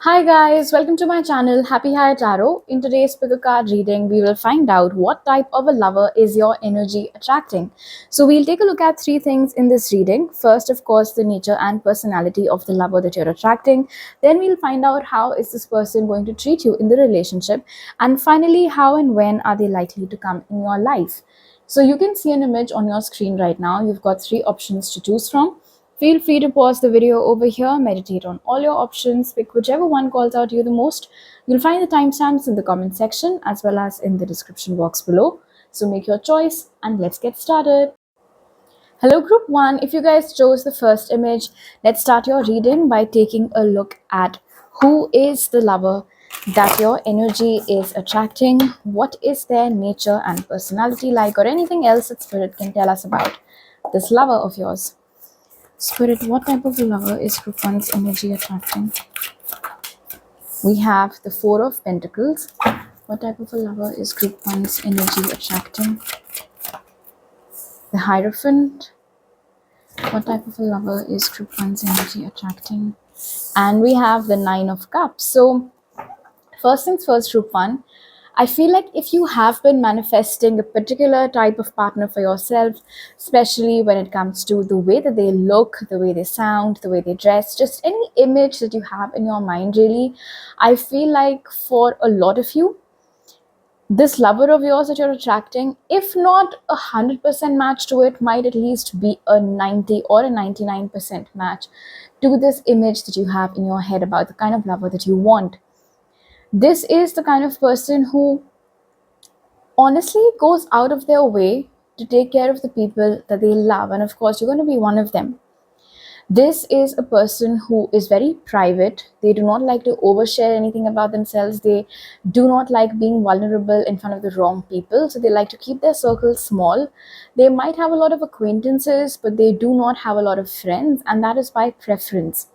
Hi guys, welcome to my channel Happy High Tarot. In today's pickacard reading, we will find out what type of a lover is your energy attracting. So we'll take a look at three things in this reading. First, of course, the nature and personality of the lover that you're attracting. Then we'll find out how is this person going to treat you in the relationship. And finally, how and when are they likely to come in your life. So you can see an image on your screen right now. You've got three options to choose from. Feel free to pause the video over here, meditate on all your options, pick whichever one calls out to you the most. You'll find the timestamps in the comment section as well as in the description box below. So make your choice and let's get started. Hello group 1, if you guys chose the first image, let's start your reading by taking a look at who is the lover that your energy is attracting, what is their nature and personality like, or anything else that spirit can tell us about this lover of yours. Spirit, what type of a lover is group 1's energy attracting? We have the Four of Pentacles. What type of a lover is group 1's energy attracting? The Hierophant. What type of a lover is group 1's energy attracting? And we have the Nine of Cups. So, first things first, group 1. I feel like if you have been manifesting a particular type of partner for yourself, especially when it comes to the way that they look, the way they sound, the way they dress, just any image that you have in your mind, really, I feel like for a lot of you, this lover of yours that you're attracting, if not 100% match to it, might at least be a 90 or a 99% match to this image that you have in your head about the kind of lover that you want. This is the kind of person who honestly goes out of their way to take care of the people that they love. And of course, you're going to be one of them. This is a person who is very private. They do not like to overshare anything about themselves. They do not like being vulnerable in front of the wrong people. So they like to keep their circle small. They might have a lot of acquaintances, but they do not have a lot of friends. And that is by preference.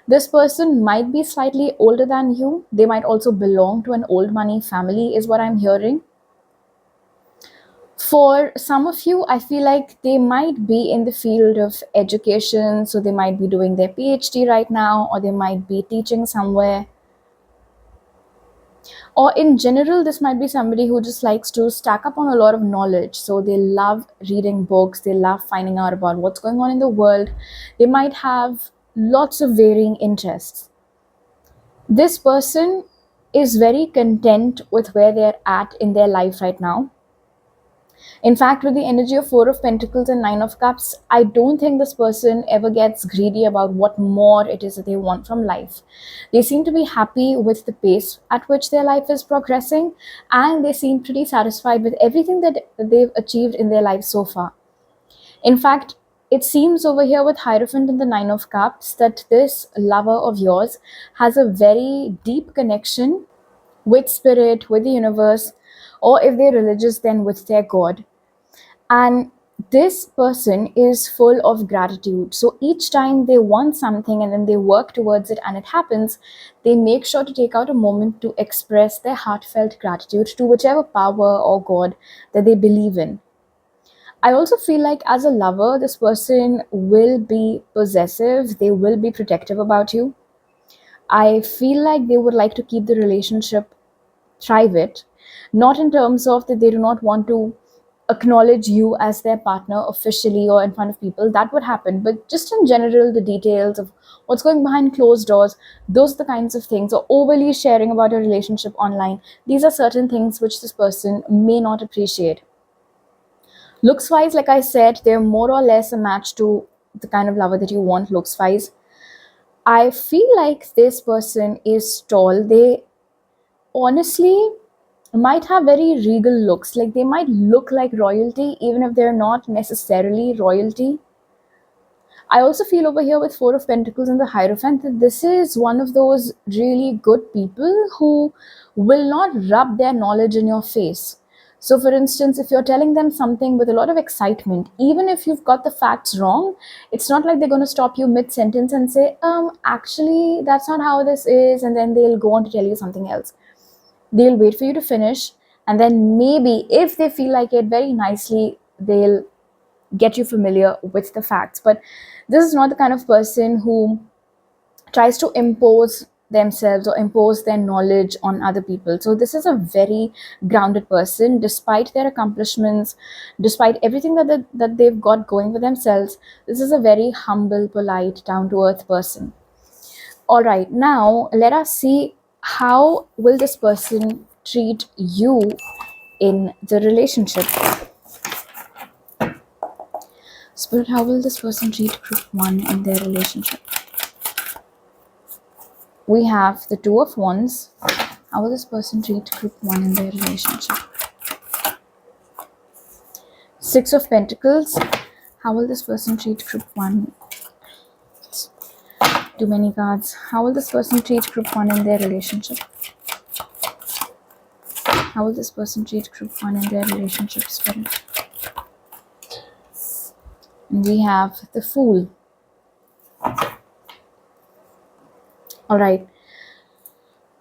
This person might be slightly older than you. They might also belong to an old money family, is what I'm hearing. For some of you, I feel like they might be in the field of education. So they might be doing their PhD right now, or they might be teaching somewhere. Or in general, this might be somebody who just likes to stack up on a lot of knowledge. So they love reading books. They love finding out about what's going on in the world. They might have lots of varying interests. This person is very content with where they're at in their life right now. In fact, with the energy of Four of Pentacles and Nine of Cups, I don't think this person ever gets greedy about what more it is that they want from life. They seem to be happy with the pace at which their life is progressing, and they seem pretty satisfied with everything that they've achieved in their life so far. In fact, it seems over here with Hierophant and the Nine of Cups that this lover of yours has a very deep connection with spirit, with the universe, or if they're religious, then with their God. And this person is full of gratitude. So each time they want something and then they work towards it and it happens, they make sure to take out a moment to express their heartfelt gratitude to whichever power or God that they believe in. I also feel like as a lover, this person will be possessive. They will be protective about you. I feel like they would like to keep the relationship private, not in terms of that they do not want to acknowledge you as their partner officially or in front of people. That would happen. But just in general, the details of what's going behind closed doors, those are the kinds of things, or overly sharing about your relationship online. These are certain things which this person may not appreciate. Looks wise, like I said, they're more or less a match to the kind of lover that you want looks wise. I feel like this person is tall. They honestly might have very regal looks. Like they might look like royalty, even if they're not necessarily royalty. I also feel over here with Four of Pentacles and the Hierophant that this is one of those really good people who will not rub their knowledge in your face. So for instance, if you're telling them something with a lot of excitement, even if you've got the facts wrong, it's not like they're going to stop you mid-sentence and say, actually, that's not how this is. And then they'll go on to tell you something else. They'll wait for you to finish. And then maybe if they feel like it very nicely, they'll get you familiar with the facts. But this is not the kind of person who tries to impose themselves or impose their knowledge on other people. So this is a very grounded person, despite their accomplishments, despite everything that they've got going for themselves. This is a very humble, polite, down-to-earth person. All right, now let us see how will this person treat you in the relationship. Spirit, how will this person treat group 1 in their relationship? We have the Two of Wands. How will this person treat group 1 in their relationship? Six of Pentacles. How will this person treat group 1? Too many cards. How will this person treat group 1 in their relationship? How will this person treat group 1 in their relationship, Spirit? And we have the Fool. All right.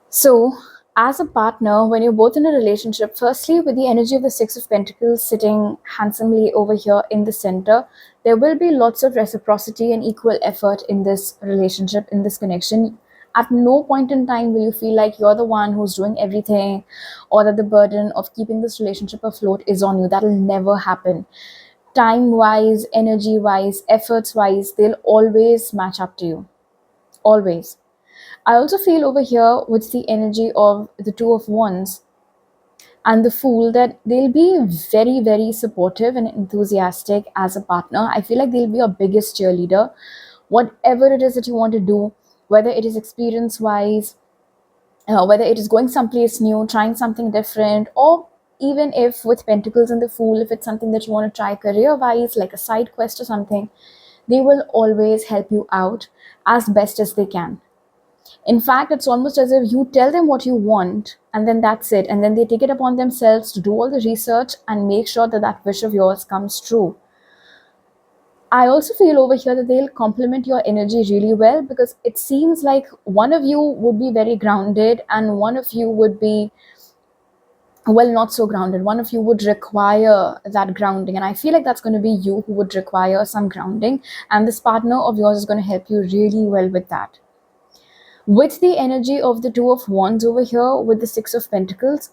So, as a partner, when you're both in a relationship, firstly, with the energy of the Six of Pentacles sitting handsomely over here in the center, there will be lots of reciprocity and equal effort in this relationship, in this connection. At no point in time will you feel like you're the one who's doing everything, or that the burden of keeping this relationship afloat is on you. That will never happen. Time-wise, energy-wise, efforts-wise, they'll always match up to you. Always. I also feel over here with the energy of the Two of Wands and the Fool that they'll be very, very supportive and enthusiastic as a partner. I feel like they'll be your biggest cheerleader. Whatever it is that you want to do, whether it is experience-wise, whether it is going someplace new, trying something different, or even if with Pentacles and the Fool, if it's something that you want to try career-wise, like a side quest or something, they will always help you out as best as they can. In fact, it's almost as if you tell them what you want and then that's it. And then they take it upon themselves to do all the research and make sure that that wish of yours comes true. I also feel over here that they'll complement your energy really well, because it seems like one of you would be very grounded and one of you would be, well, not so grounded. One of you would require that grounding. And I feel like that's going to be you who would require some grounding. And this partner of yours is going to help you really well with that. With the energy of the Two of Wands over here with the Six of Pentacles,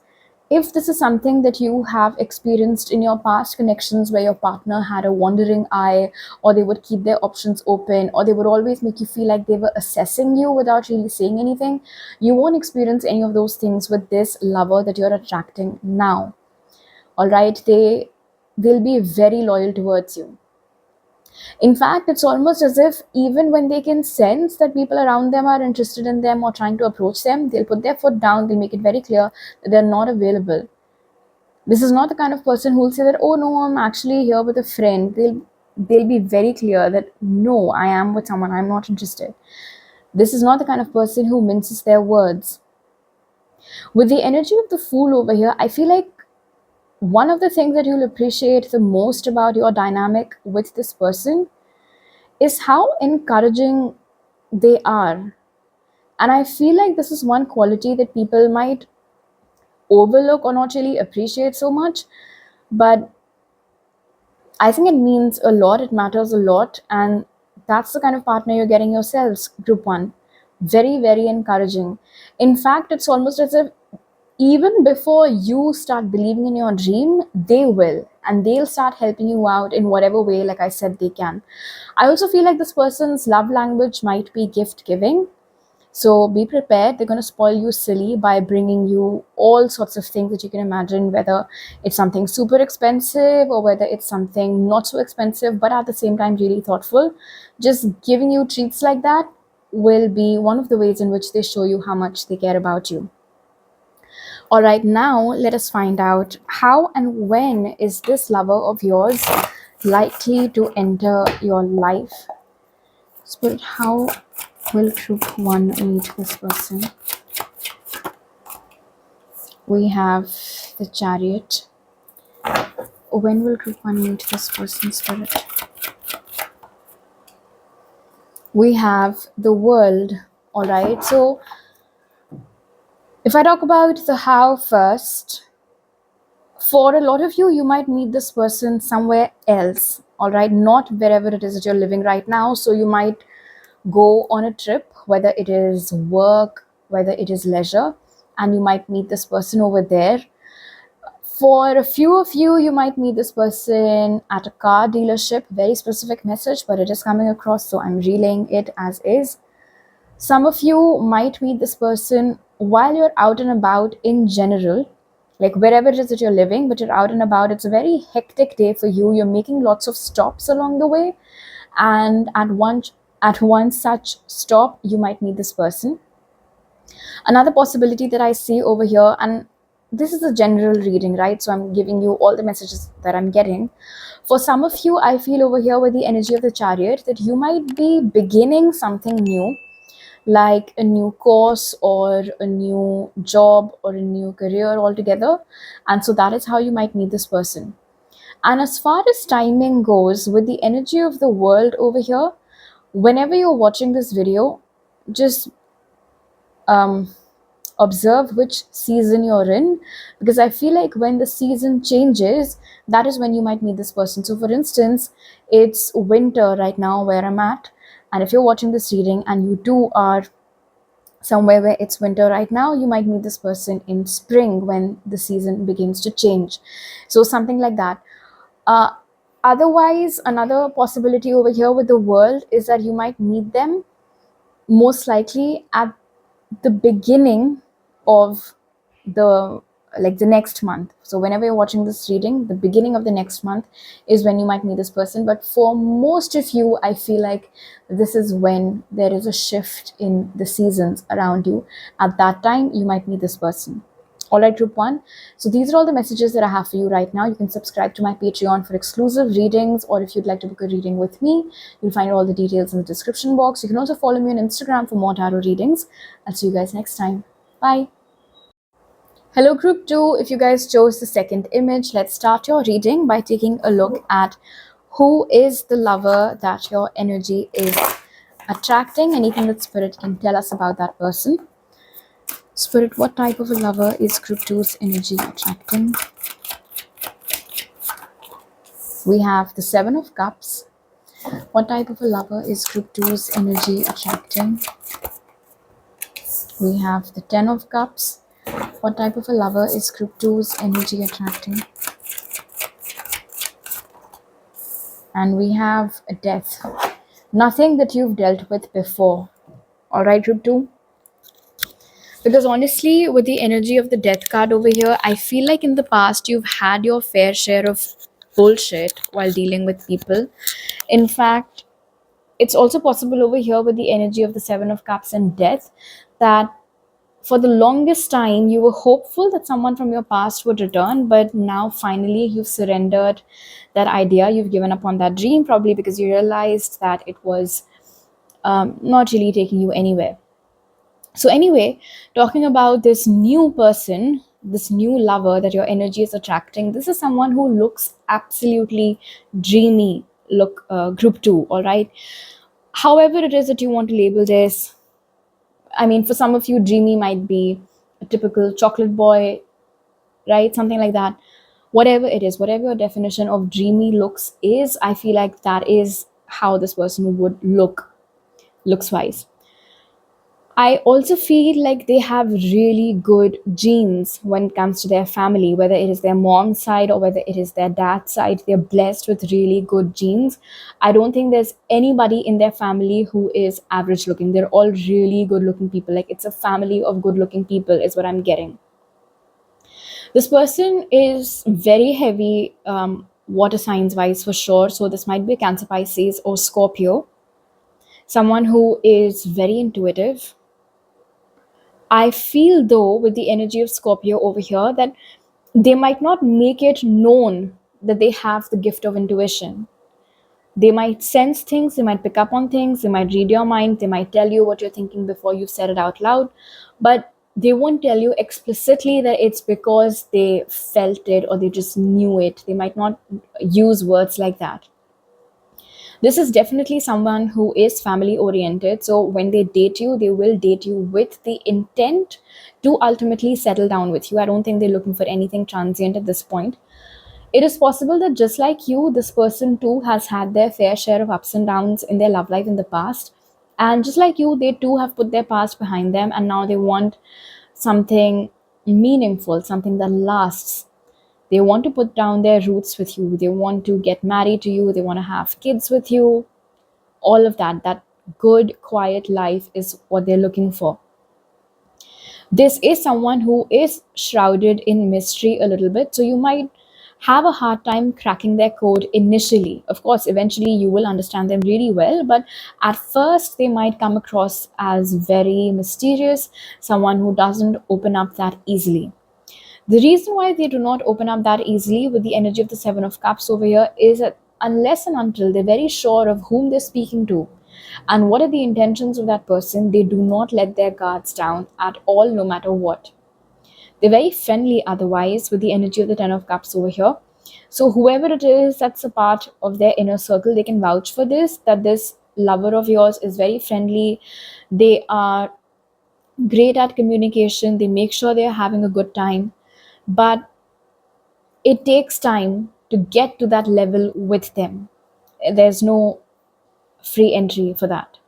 if this is something that you have experienced in your past connections where your partner had a wandering eye, or they would keep their options open, or they would always make you feel like they were assessing you without really saying anything, you won't experience any of those things with this lover that you're attracting now. All right, they'll be very loyal towards you. In fact, it's almost as if even when they can sense that people around them are interested in them or trying to approach them, they'll put their foot down, they'll make it very clear that they're not available. This is not the kind of person who will say that, oh no, I'm actually here with a friend. They'll be very clear that, no, I am with someone, I'm not interested. This is not the kind of person who minces their words. With the energy of the Fool over here, I feel like one of the things that you'll appreciate the most about your dynamic with this person is how encouraging they are. And I feel like this is one quality that people might overlook or not really appreciate so much. But I think it means a lot, it matters a lot. And that's the kind of partner you're getting yourselves, group 1. Very, very encouraging. In fact, it's almost as if even before you start believing in your dream, they will. And they'll start helping you out in whatever way, like I said, they can. I also feel like this person's love language might be gift giving. So be prepared. They're going to spoil you silly by bringing you all sorts of things that you can imagine, whether it's something super expensive or whether it's something not so expensive, but at the same time really thoughtful. Just giving you treats like that will be one of the ways in which they show you how much they care about you. All right, now let us find out how and when is this lover of yours likely to enter your life. Spirit, how will group 1 meet this person? We have the Chariot. When will group 1 meet this person, Spirit? We have the World. All right, so if I talk about the how first, for a lot of you, you might meet this person somewhere else, all right, not wherever it is that you're living right now. So you might go on a trip, whether it is work, whether it is leisure, and you might meet this person over there. For a few of you, you might meet this person at a car dealership. Very specific message, but it is coming across, so I'm relaying it as is. Some of you might meet this person while you're out and about in general, like wherever it is that you're living, but you're out and about. It's a very hectic day for you. You're making lots of stops along the way, and at one such stop, you might meet this person. Another possibility that I see over here, and this is a general reading, right? So I'm giving you all the messages that I'm getting. For some of you, I feel over here with the energy of the Chariot that you might be beginning something new, like a new course or a new job or a new career altogether. And so that is how you might meet this person. And as far as timing goes, with the energy of the world over here, whenever you're watching this video, just observe which season you're in, because I feel like when the season changes, that is when you might meet this person. So for instance, it's winter right now where I'm at, and if you're watching this reading and you too are somewhere where it's winter right now, you might meet this person in spring when the season begins to change. So something like that. uh, Otherwise, another possibility over here with the world is that you might meet them most likely at the beginning of the the next month. So whenever you're watching this reading, the beginning of the next month is when you might meet this person. But for most of you, I feel like this is when there is a shift in the seasons around you. At that time, you might meet this person. All right, group one. So these are all the messages that I have for you right now. You can subscribe to my Patreon for exclusive readings, or if you'd like to book a reading with me, you'll find all the details in the description box. You can also follow me on Instagram for more tarot readings. I'll see you guys next time. Bye. Hello, group two. If you guys chose the second image, let's start your reading by taking a look at who is the lover that your energy is attracting. Anything that Spirit can tell us about that person. Spirit, what type of a lover is group two's energy attracting? We have the Seven of Cups. What type of a lover is group two's energy attracting? We have the Ten of Cups. What type of a lover is group two's energy attracting? And we have a Death. Nothing that you've dealt with before. All right, group two. Because honestly, with the energy of the Death card over here, I feel like in the past you've had your fair share of bullshit while dealing with people. In fact, it's also possible over here with the energy of the Seven of Cups and Death that for the longest time you were hopeful that someone from your past would return, but now finally you've surrendered that idea. You've given up on that dream, probably because you realized that it was not really taking you anywhere. So anyway, talking about this new person, this new lover that your energy is attracting, this is someone who looks absolutely dreamy. Look, group two, all right? However it is that you want to label this, I mean, for some of you, dreamy might be a typical chocolate boy, right? Something like that. Whatever it is, whatever your definition of dreamy looks is, I feel like that is how this person would look, looks wise. I also feel like they have really good genes when it comes to their family, whether it is their mom's side or whether it is their dad's side. They're blessed with really good genes. I don't think there's anybody in their family who is average looking. They're all really good looking people. Like, it's a family of good looking people, is what I'm getting. This person is very heavy water signs wise for sure. So this might be Cancer, Pisces, or Scorpio. Someone who is very intuitive. I feel though with the energy of Scorpio over here that they might not make it known that they have the gift of intuition. They might sense things, they might pick up on things, they might read your mind, they might tell you what you're thinking before you've said it out loud, but they won't tell you explicitly that it's because they felt it or they just knew it. They might not use words like that. This is definitely someone who is family oriented. So when they date you, they will date you with the intent to ultimately settle down with you. I don't think they're looking for anything transient at this point. It is possible that just like you, this person too has had their fair share of ups and downs in their love life in the past. And just like you, they too have put their past behind them, and now they want something meaningful, something that lasts. They want to put down their roots with you. They want to get married to you. They want to have kids with you. All of that, that good, quiet life is what they're looking for. This is someone who is shrouded in mystery a little bit. So you might have a hard time cracking their code initially. Of course, eventually you will understand them really well, but at first they might come across as very mysterious, someone who doesn't open up that easily. The reason why they do not open up that easily with the energy of the Seven of Cups over here is that unless and until they're very sure of whom they're speaking to and what are the intentions of that person, they do not let their guards down at all, no matter what. They're very friendly otherwise with the energy of the Ten of Cups over here. So whoever it is that's a part of their inner circle, they can vouch for this, that this lover of yours is very friendly. They are great at communication. They make sure they're having a good time. But it takes time to get to that level with them. There's no free entry for that.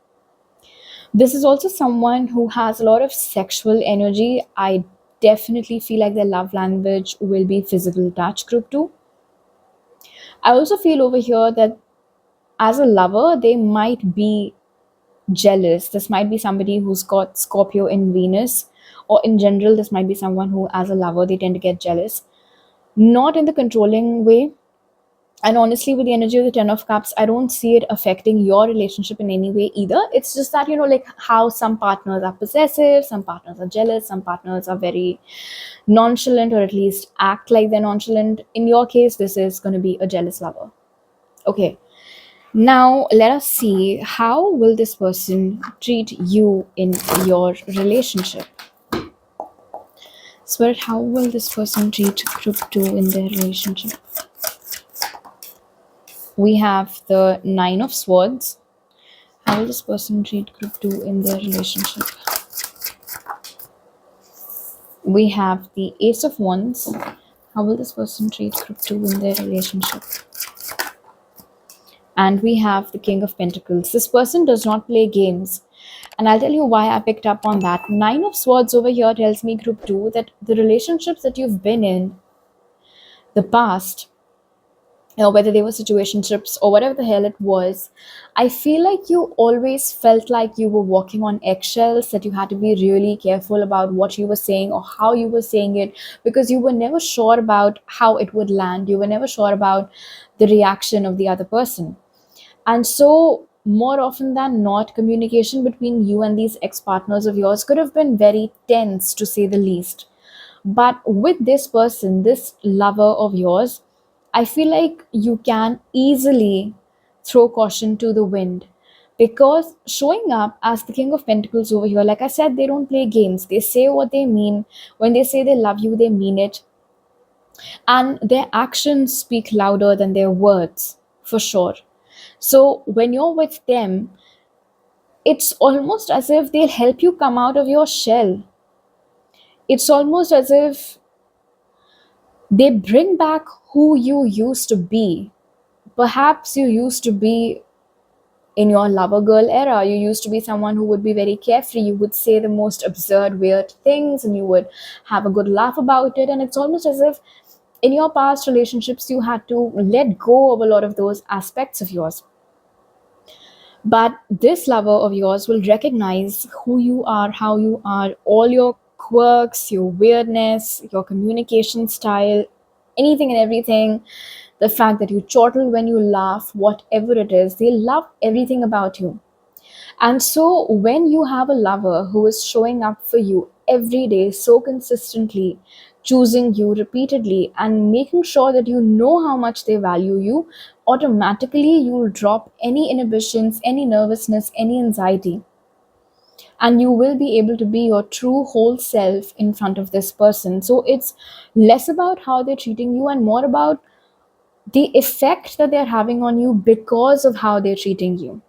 This is also someone who has a lot of sexual energy. I definitely feel like their love language will be physical touch, group 2. I also feel over here that as a lover, they might be jealous. This might be somebody who's got Scorpio in Venus, or in general, this might be someone who, as a lover, they tend to get jealous. Not in the controlling way. And honestly, with the energy of the Ten of Cups, I don't see it affecting your relationship in any way either. It's just that, like how some partners are possessive, some partners are jealous, some partners are very nonchalant, or at least act like they're nonchalant. In your case, this is going to be a jealous lover. Okay. Now, let us see, how will this person treat you in your relationship? Spirit, how will this person treat group 2 in their relationship? We have the Nine of Swords. How will this person treat group 2 in their relationship? We have the Ace of Wands. How will this person treat group 2 in their relationship? And we have the King of Pentacles. This person does not play games. And I'll tell you why I picked up on that. Nine of Swords over here tells me, group 2, that the relationships that you've been in the past, whether they were situationships or whatever the hell it was, I feel like you always felt like you were walking on eggshells, that you had to be really careful about what you were saying or how you were saying it, because you were never sure about how it would land. You were never sure about the reaction of the other person. And so, more often than not, communication between you and these ex-partners of yours could have been very tense, to say the least. But with this person, this lover of yours, I feel like you can easily throw caution to the wind, because showing up as the King of Pentacles over here, like I said, they don't play games. They say what they mean. When they say they love you, they mean it. And their actions speak louder than their words, for sure. So when you're with them, it's almost as if they'll help you come out of your shell. It's almost as if they bring back who you used to be. Perhaps you used to be in your lover girl era. You used to be someone who would be very carefree. You would say the most absurd, weird things, and you would have a good laugh about it. And it's almost as if in your past relationships, you had to let go of a lot of those aspects of yours. But this lover of yours will recognize who you are, how you are, all your quirks, your weirdness, your communication style, anything and everything. The fact that you chortle when you laugh, whatever it is, they love everything about you. And so when you have a lover who is showing up for you every day so consistently, choosing you repeatedly, and making sure that you know how much they value you, automatically you'll drop any inhibitions, any nervousness, any anxiety. And you will be able to be your true whole self in front of this person. So it's less about how they're treating you and more about the effect that they're having on you because of how they're treating you.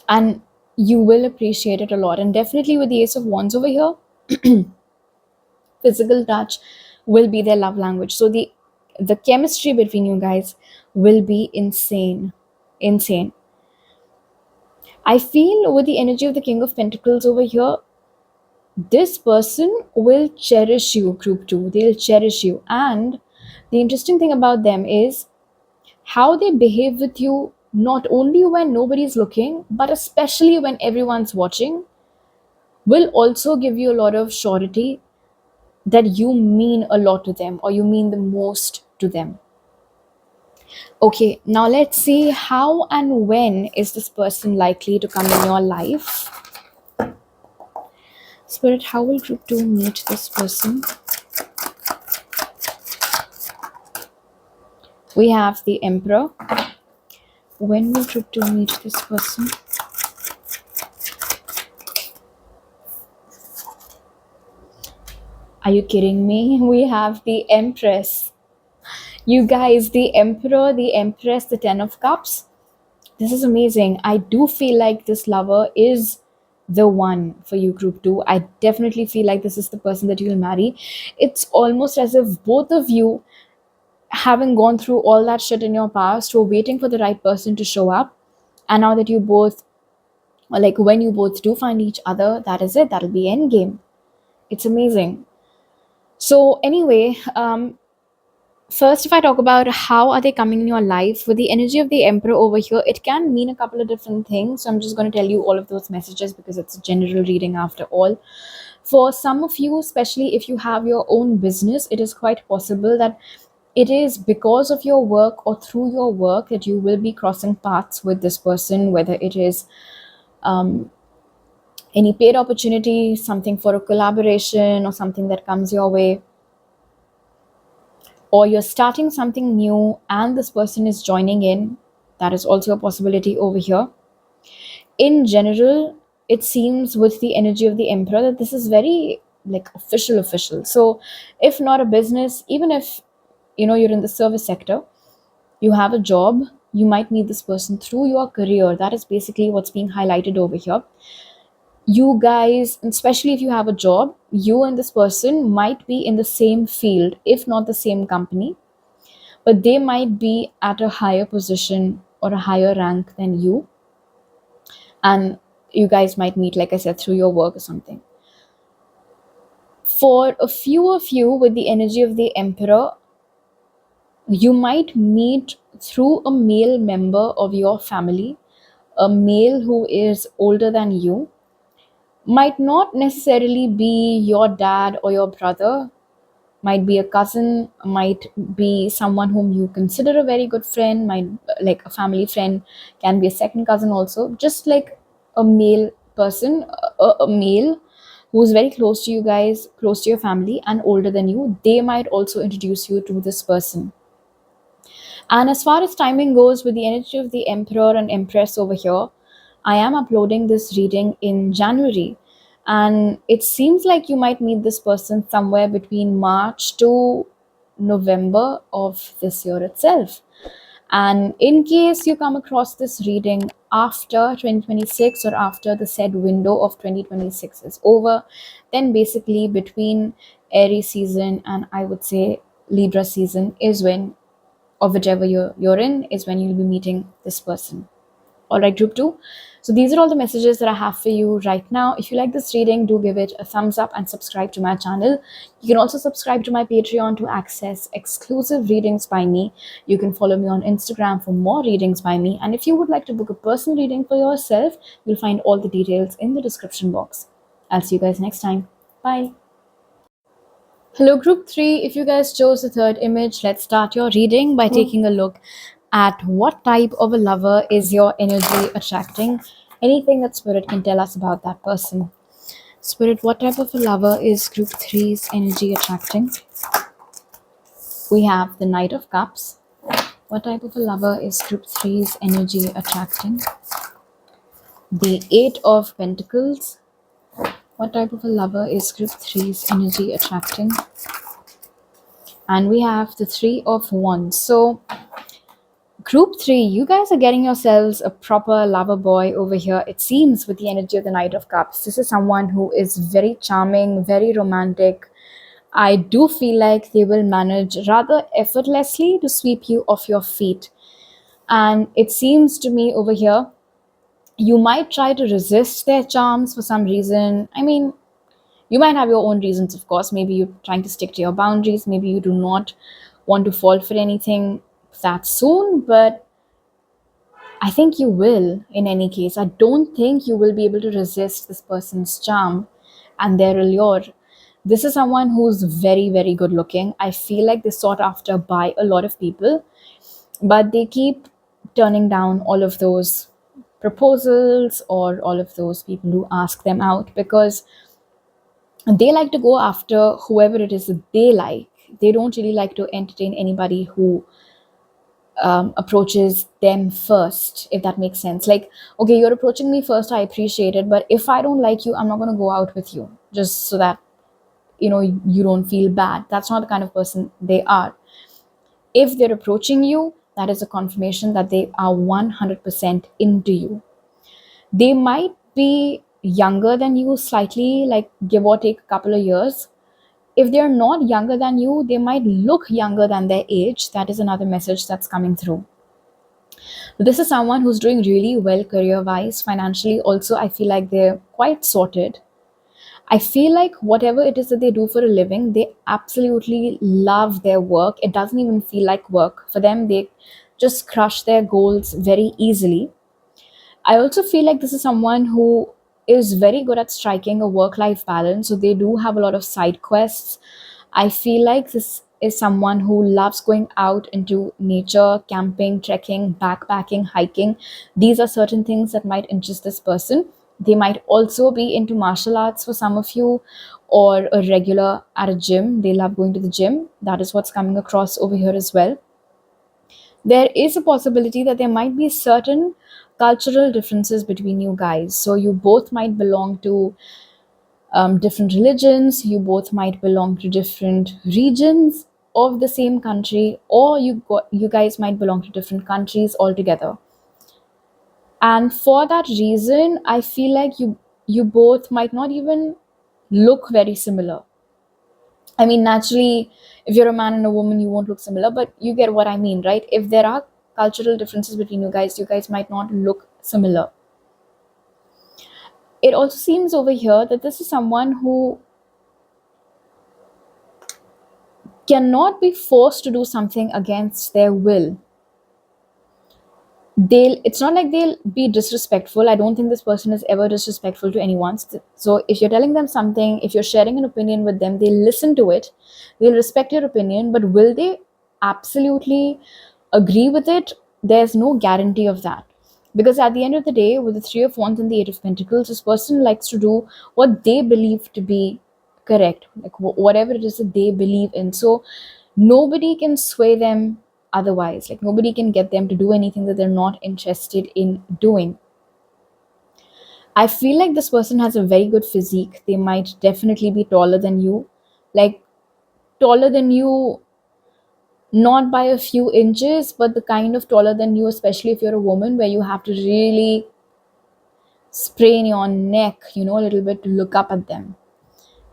And you will appreciate it a lot. And definitely with the Ace of Wands over here, physical touch will be their love language. So the chemistry between you guys will be insane. I feel with the energy of the King of Pentacles over here, this person will cherish you, group 2. They'll cherish you. And the interesting thing about them is how they behave with you, not only when nobody's looking, but especially when everyone's watching, will also give you a lot of surety that you mean a lot to them, or you mean the most to them. Okay, now let's see how and when is this person likely to come in your life. Spirit, how will group 2 meet this person? We have the Emperor. When will group 2 meet this person? Are you kidding me? We have the Empress. You guys, the Emperor, the Empress, the Ten of Cups. This is amazing. I do feel like this lover is the one for you, group 2. I definitely feel like this is the person that you will marry. It's almost as if both of you, having gone through all that shit in your past, were waiting for the right person to show up. And now that you both, or like when you both do find each other, that is it. That'll be endgame. It's amazing. So anyway, first, if I talk about how are they coming in your life, with the energy of the Emperor over here, it can mean a couple of different things. So I'm just going to tell you all of those messages because it's a general reading after all. For some of you, especially if you have your own business, it is quite possible that it is because of your work or through your work that you will be crossing paths with this person, whether it is any paid opportunity, something for a collaboration, or something that comes your way, or you're starting something new and this person is joining in. That is also a possibility over here. In general, it seems with the energy of the Emperor that this is very like official. So if not a business, even if you're in the service sector, you have a job, you might meet this person through your career. That is basically what's being highlighted over here. You guys, especially if you have a job, you and this person might be in the same field, if not the same company, but they might be at a higher position or a higher rank than you. And you guys might meet, like I said, through your work or something. For a few of you, with the energy of the Emperor, you might meet through a male member of your family, a male who is older than you. Might not necessarily be your dad or your brother, might be a cousin, might be someone whom you consider a very good friend, might like a family friend, can be a second cousin also, just like a male person, a male who's very close to you guys, close to your family and older than you. They might also introduce you to this person. And as far as timing goes, with the energy of the Emperor and Empress over here, I am uploading this reading in January. And it seems like you might meet this person somewhere between March to November of this year itself. And in case you come across this reading after 2026 or after the said window of 2026 is over, then basically between Aries season and I would say Libra season is when, or whichever you're in, is when you'll be meeting this person. All right, group 2. So these are all the messages that I have for you right now. If you like this reading, do give it a thumbs up and subscribe to my channel. You can also subscribe to my Patreon to access exclusive readings by me. You can follow me on Instagram for more readings by me. And if you would like to book a personal reading for yourself, you'll find all the details in the description box. I'll see you guys next time. Bye. Hello, group 3. If you guys chose the third image, let's start your reading by taking a look at what type of a lover is your energy attracting. Anything that Spirit can tell us about that person. Spirit, what type of a lover is group 3's energy attracting? We have the Knight of Cups. What type of a lover is group 3's energy attracting? The Eight of Pentacles. What type of a lover is group 3's energy attracting? And we have the Three of Wands. So group 3, you guys are getting yourselves a proper lover boy over here, it seems, with the energy of the Knight of Cups. This is someone who is very charming, very romantic. I do feel like they will manage rather effortlessly to sweep you off your feet. And it seems to me over here You might try to resist their charms for some reason. I mean, you might have your own reasons, of course. Maybe you're trying to stick to your boundaries. Maybe you do not want to fall for anything that soon, but I think you will in any case. I don't think you will be able to resist this person's charm and their allure. This is someone who's very, very good looking. I feel like they're sought after by a lot of people, but they keep turning down all of those proposals or all of those people who ask them out because they like to go after whoever it is that they like. They don't really like to entertain anybody who approaches them first, if that makes sense. Like, okay, you're approaching me first, I appreciate it, but if I don't like you, I'm not going to go out with you just so that you don't feel bad. That's not the kind of person they are. If they're approaching you, that is a confirmation that they are 100% into you. They might be younger than you slightly, like give or take a couple of years. If they're not younger than you, they might look younger than their age. That is another message that's coming through. This is someone who's doing really well career wise. Financially, also, I feel like they're quite sorted. I feel like whatever it is that they do for a living, they absolutely love their work. It doesn't even feel like work. For them, they just crush their goals very easily. I also feel like this is someone who is very good at striking a work life balance. So they do have a lot of side quests. I feel like this is someone who loves going out into nature, camping, trekking, backpacking, hiking. These are certain things that might interest this person. They might also be into martial arts for some of you, or a regular at a gym. They love going to the gym. That is what's coming across over here as well. There is a possibility that there might be certain cultural differences between you guys. So you both might belong to different religions, you both might belong to different regions of the same country, or you guys might belong to different countries altogether. And for that reason, I feel like you both might not even look very similar. I mean, naturally, if you're a man and a woman, you won't look similar, but you get what I mean, right? If there are cultural differences between you guys might not look similar. It also seems over here that this is someone who cannot be forced to do something against their will. It's not like they'll be disrespectful. I don't think this person is ever disrespectful to anyone. So if you're telling them something, if you're sharing an opinion with them, they'll listen to it, they'll respect your opinion, but will they absolutely agree with it? There's no guarantee of that, because at the end of the day, with the Three of Wands and the Eight of Pentacles, this person likes to do what they believe to be correct, like whatever it is that they believe in. So nobody can sway them otherwise. Like nobody can get them to do anything that they're not interested in doing. I feel like this person has a very good physique. They might definitely be taller than you, like taller than you, not by a few inches, but the kind of taller than you, especially if you're a woman, where you have to really sprain your neck, a little bit to look up at them.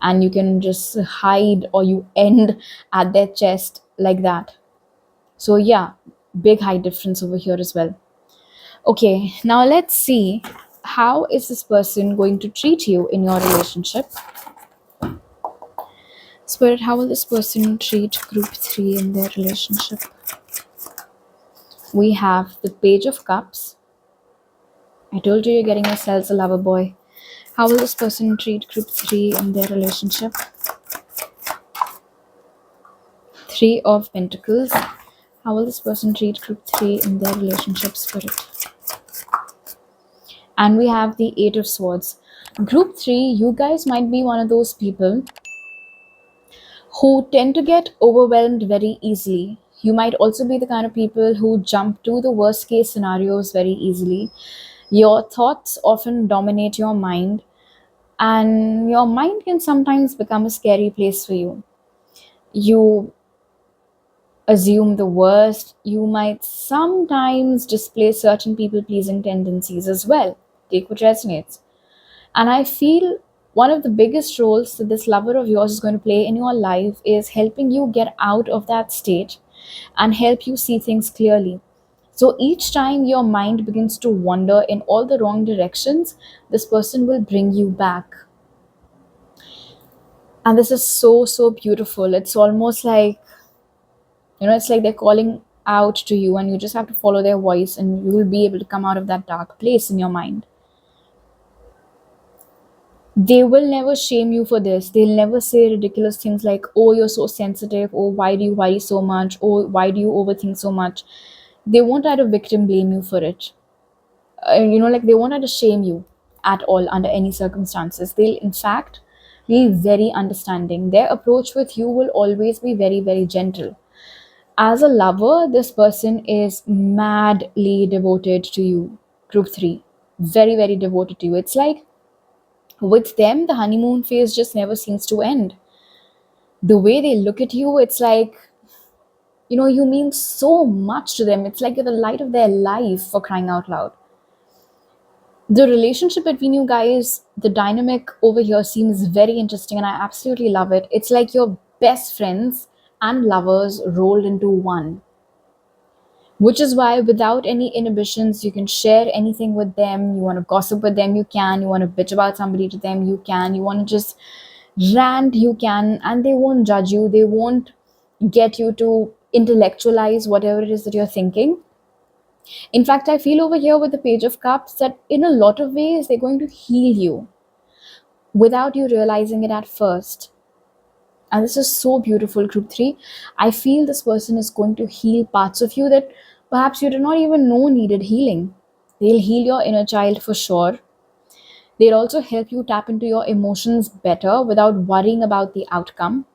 And you can just hide, or you end at their chest like that. So yeah, big height difference over here as well. Okay, now let's see, how is this person going to treat you in your relationship? Spirit, how will this person treat group 3 in their relationship? We have the Page of Cups. I told you you're getting yourselves a lover boy. How will this person treat group 3 in their relationship? Three of Pentacles. How will this person treat group 3 in their relationship, Spirit? And we have the Eight of Swords. Group 3, you guys might be one of those people who tend to get overwhelmed very easily. You might also be the kind of people who jump to the worst case scenarios very easily. Your thoughts often dominate your mind, and your mind can sometimes become a scary place for you. You assume the worst. You might sometimes display certain people pleasing tendencies as well. Take what resonates. And I feel one of the biggest roles that this lover of yours is going to play in your life is helping you get out of that state and help you see things clearly. So each time your mind begins to wander in all the wrong directions, this person will bring you back. And this is so, so beautiful. It's almost like, it's like they're calling out to you, and you just have to follow their voice, and you will be able to come out of that dark place in your mind. They will never shame you for this. They'll never say ridiculous things like, oh, you're so sensitive, oh, why do you worry so much, oh, why do you overthink so much. They won't try to victim blame you for it. Like they won't try to shame you at all under any circumstances. They'll, in fact, be very understanding. Their approach with you will always be very, very gentle. As a lover, this person is madly devoted to you. Group 3. Very, very devoted to you. It's like with them, the honeymoon phase just never seems to end. The way they look at you, it's like, you mean so much to them. It's like you're the light of their life, for crying out loud. The relationship between you guys, the dynamic over here seems very interesting, and I absolutely love it. It's like your best friends and lovers rolled into one, which is why without any inhibitions you can share anything with them. You want to gossip with them, you can. You want to bitch about somebody to them, you can. You want to just rant, you can. And they won't judge you, they won't get you to intellectualize whatever it is that you're thinking. In fact, I feel over here with the Page of Cups that in a lot of ways they're going to heal you without you realizing it at first. And this is so beautiful, group 3. I feel this person is going to heal parts of you that perhaps you did not even know needed healing. They'll heal your inner child for sure. They'll also help you tap into your emotions better without worrying about the outcome.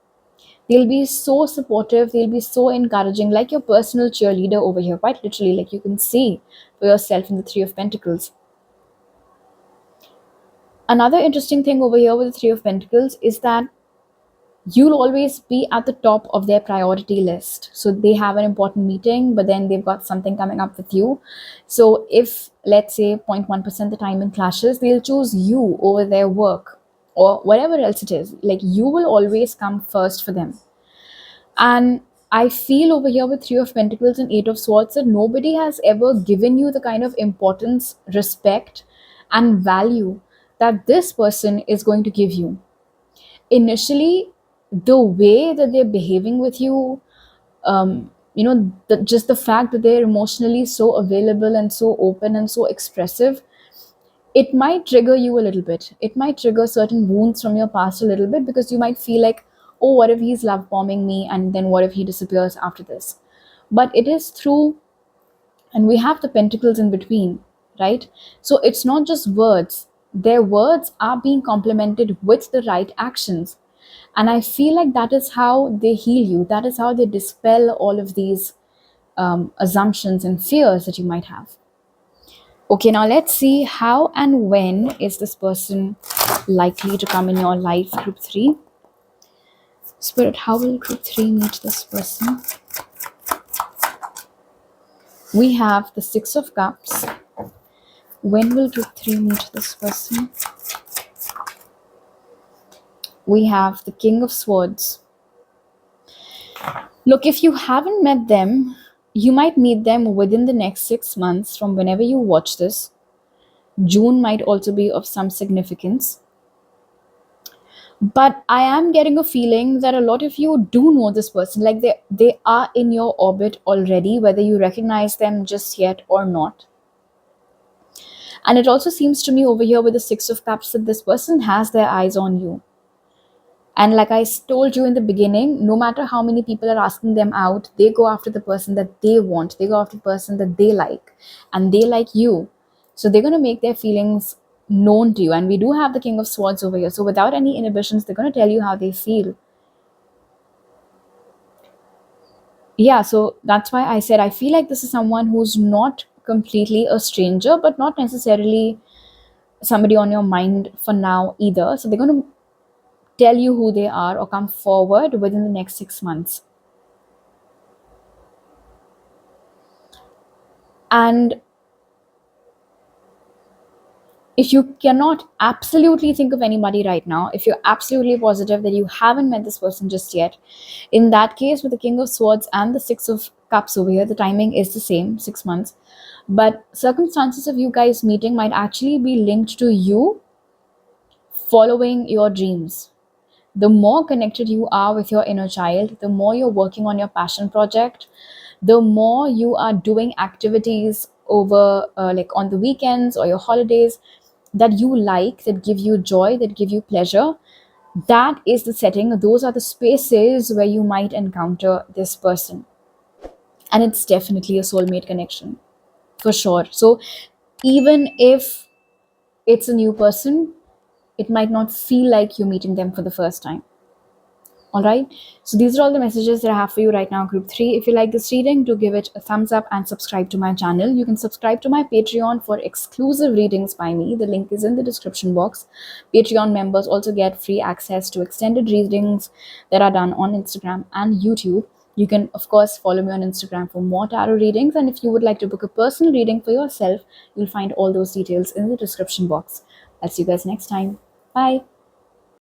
They'll be so supportive, they'll be so encouraging, like your personal cheerleader over here, quite literally, like you can see for yourself in the Three of Pentacles. Another interesting thing over here with the Three of Pentacles is that you'll always be at the top of their priority list. So they have an important meeting, but then they've got something coming up with you. So if, let's say, 0.1% the time in clashes, they'll choose you over their work or whatever else it is. Like, you will always come first for them. And I feel over here with Three of Pentacles and Eight of Swords that nobody has ever given you the kind of importance, respect, and value that this person is going to give you. Initially, the way that they're behaving with you, just the fact that they're emotionally so available and so open and so expressive, it might trigger you a little bit. It might trigger certain wounds from your past a little bit, because you might feel like, oh, what if he's love bombing me, and then what if he disappears after this? But it is through, and we have the pentacles in between, right? So it's not just words. Their words are being complemented with the right actions. And I feel like that is how they heal you. That is how they dispel all of these assumptions and fears that you might have. Okay, now let's see how and when is this person likely to come in your life, group 3. Spirit, how will group 3 meet this person? We have the Six of Cups. When will group 3 meet this person? We have the King of Swords. Look, if you haven't met them, you might meet them within the next 6 months from whenever you watch this. June might also be of some significance. But I am getting a feeling that a lot of you do know this person. Like they are in your orbit already, whether you recognize them just yet or not. And it also seems to me over here with the Six of Cups that this person has their eyes on you. And like I told you in the beginning, no matter how many people are asking them out, they go after the person that they want. They go after the person that they like. And they like you. So they're going to make their feelings known to you. And we do have the King of Swords over here. So without any inhibitions, they're going to tell you how they feel. Yeah, so that's why I said I feel like this is someone who's not completely a stranger, but not necessarily somebody on your mind for now either. So they're going to tell you who they are or come forward within the next 6 months. And If you cannot absolutely think of anybody right now, if you're absolutely positive that you haven't met this person just yet, in that case, with the King of Swords and the Six of Cups over here, the timing is the same, 6 months. But circumstances of you guys meeting might actually be linked to you following your dreams. The more connected you are with your inner child, the more you're working on your passion project, the more you are doing activities over like on the weekends or your holidays that you like, that give you joy, that give you pleasure, that is the setting. Those are the spaces where you might encounter this person. And it's definitely a soulmate connection for sure. So even if it's a new person, it might not feel like you're meeting them for the first time. All right. So these are all the messages that I have for you right now, group 3. If you like this reading, do give it a thumbs up and subscribe to my channel. You can subscribe to my Patreon for exclusive readings by me. The link is in the description box. Patreon members also get free access to extended readings that are done on Instagram and YouTube. You can, of course, follow me on Instagram for more tarot readings. And if you would like to book a personal reading for yourself, you'll find all those details in the description box. I'll see you guys next time. Bye.